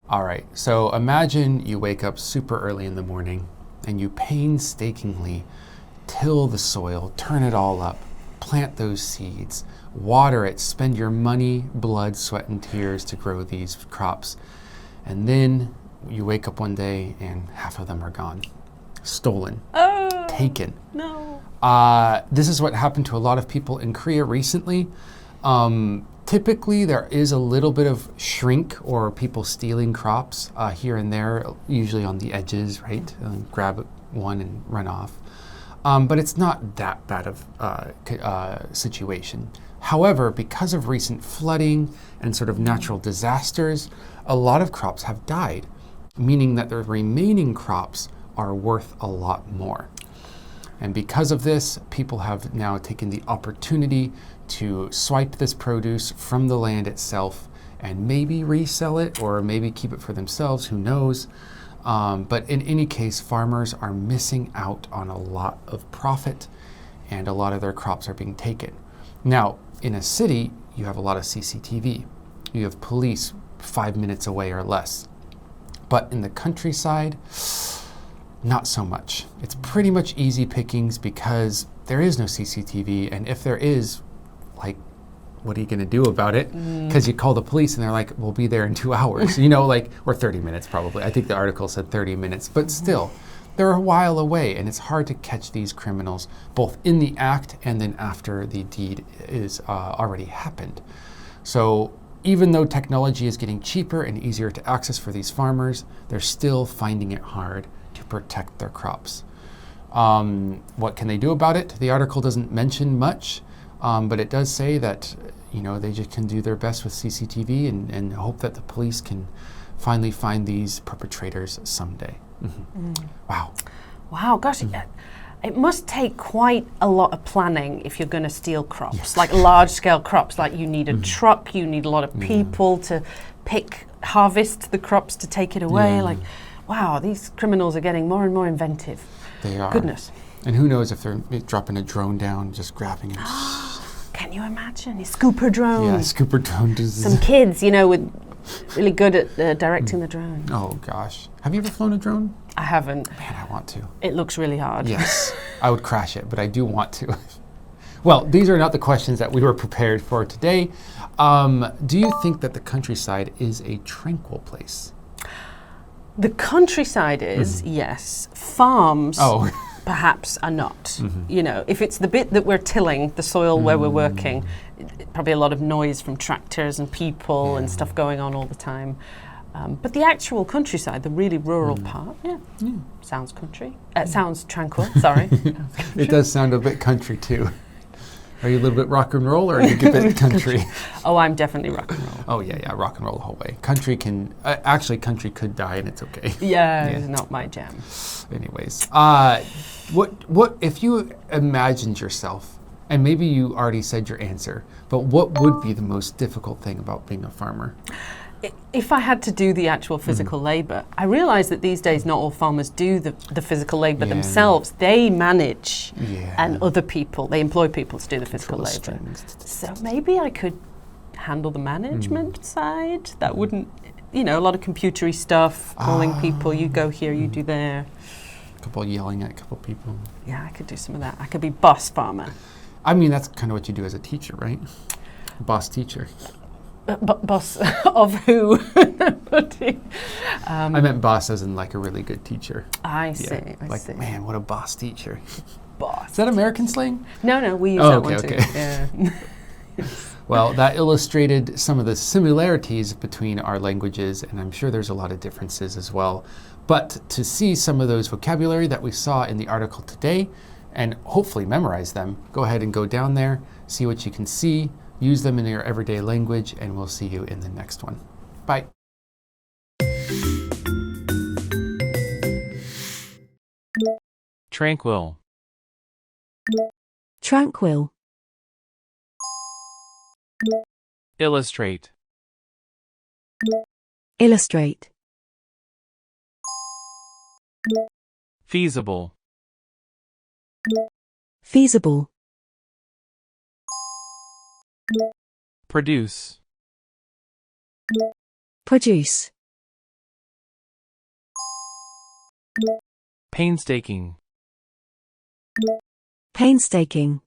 All right, so imagine you wake up super early in the morning and you painstakingly till the soil, turn it all up, plant those seeds, water it, spend your money, blood, sweat, and tears to grow these crops. And then you wake up one day and half of them are gone, stolen, taken. No. This is what happened to a lot of people in Korea recently. Typically, there is a little bit of shrink or people stealing crops here and there, usually on the edges, right? Grab one and run off. But it's not that bad of a situation. However, because of recent flooding and sort of natural disasters, a lot of crops have died, meaning that the remaining crops are worth a lot more. And because of this, people have now taken the opportunity to swipe this produce from the land itself and maybe resell it or maybe keep it for themselves, who knows. But in any case, farmers are missing out on a lot of profit and a lot of their crops are being taken. Now, in a city, you have a lot of CCTV. You have police 5 minutes away or less. But in the countryside, not so much. It's pretty much easy pickings because there is no CCTV, and if there is, like, what are you going to do about it? Because you call the police and they're like, we'll be there in 2 hours, or 30 minutes probably. I think the article said 30 minutes, but still, they're a while away, and it's hard to catch these criminals both in the act and then after the deed is already happened. So even though technology is getting cheaper and easier to access for these farmers, they're still finding it hard to protect their crops. What can they do about it? The article doesn't mention much, but it does say that they just can do their best with CCTV and hope that the police can finally find these perpetrators someday. Wow, gosh, it must take quite a lot of planning if you're going to steal crops, like large-scale crops. Like you need a truck, you need a lot of people to harvest the crops to take it away. Like, wow, these criminals are getting more and more inventive. They are. Goodness. And who knows if they're dropping a drone down, just grabbing it. Can you imagine? A scooper drone. Yeah, scooper drone. Some kids, really good at directing the drone. Oh, gosh. Have you ever flown a drone? I haven't. Man, I want to. It looks really hard. Yes, I would crash it, but I do want to. Well, these are not the questions that we were prepared for today. Do you think that the countryside is a tranquil place? The countryside is, yes. Farms perhaps are not. If it's the bit that we're tilling, the soil where we're working, probably a lot of noise from tractors and people and stuff going on all the time. But the actual countryside, the really rural part, sounds country. Sounds tranquil, sorry. It does sound a bit country too. Are you a little bit rock and roll, or are you a bit country? Oh, I'm definitely rock and roll. Oh yeah, rock and roll the whole way. Country can country could die, and it's okay. Yeah, it's not my jam. Anyways, what if you imagined yourself, and maybe you already said your answer, but what would be the most difficult thing about being a farmer? If I had to do the actual physical labor, I realize that these days not all farmers do the physical labor themselves. They manage and other people, they employ people to do the physical labor. So maybe I could handle the management side. That wouldn't, a lot of computery stuff, calling people, you go here, you do there. A couple yelling at a couple people. Yeah, I could do some of that. I could be boss farmer. I mean, that's kind of what you do as a teacher, right? Boss teacher. Boss of who? I meant boss as in like a really good teacher. I see. I see. Man, what a boss teacher. Boss. Is that American slang? No, we use that one too. Yeah. Well, that illustrated some of the similarities between our languages, and I'm sure there's a lot of differences as well. But to see some of those vocabulary that we saw in the article today, and hopefully memorize them, go ahead and go down there, see what you can see, use them in your everyday language, and we'll see you in the next one. Bye. Tranquil. Tranquil. Illustrate. Illustrate. Feasible. Feasible. Produce. Produce. painstaking, painstaking,